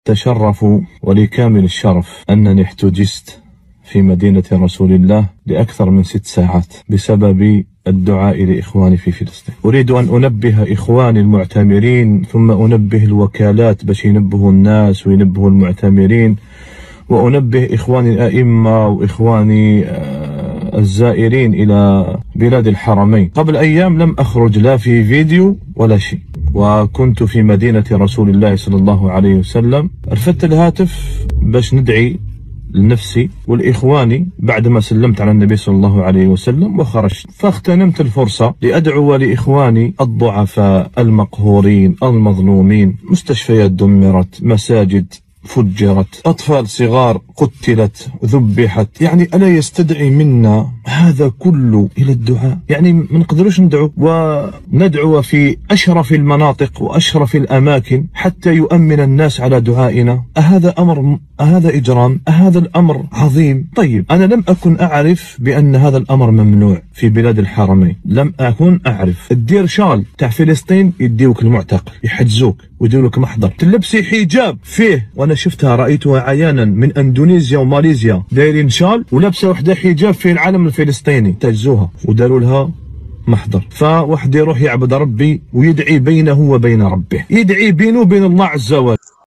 تشرف ولكامل الشرف أنني احتجزت في مدينة رسول الله لأكثر من 6 ساعات بسبب الدعاء لإخواني في فلسطين. أريد أن أنبه إخواني المعتمرين، ثم أنبه الوكالات باش ينبهوا الناس وينبهوا المعتمرين، وأنبه إخواني الأئمة وإخواني الزائرين إلى بلاد الحرمين. قبل أيام لم أخرج لا في فيديو ولا شيء، وكنت في مدينة رسول الله صلى الله عليه وسلم. رفدت الهاتف باش ندعي لنفسي والإخواني بعدما سلمت على النبي صلى الله عليه وسلم وخرجت، فاغتنمت الفرصة لأدعو لإخواني الضعفاء المقهورين المظلومين. مستشفيات دمرت، مساجد فجرت، أطفال صغار قتلت ذبحت. يعني ألا يستدعي منا هذا كله إلى الدعاء؟ يعني ما نقدروش وندعو في أشرف المناطق وأشرف الأماكن حتى يؤمن الناس على دعائنا؟ أهذا أمر؟ أهذا إجرام؟ أهذا الأمر عظيم؟ طيب أنا لم أكن أعرف بأن هذا الأمر ممنوع في بلاد الحرمين، لم أكن أعرف. الدير شال تاع فلسطين يديوك المعتقل، يحجزوك ويديروا لك محضر، تلبسي حجاب فيه، وانا شفتها رأيتها عيانا من اندونيسيا وماليزيا دايرين شال ولابسه وحده حجاب في العالم الفلسطيني، تجزوها وداروا لها محضر. فواحد يروح يعبد ربي ويدعي بينه وبين ربه، يدعي بينه وبين الله عز وجل.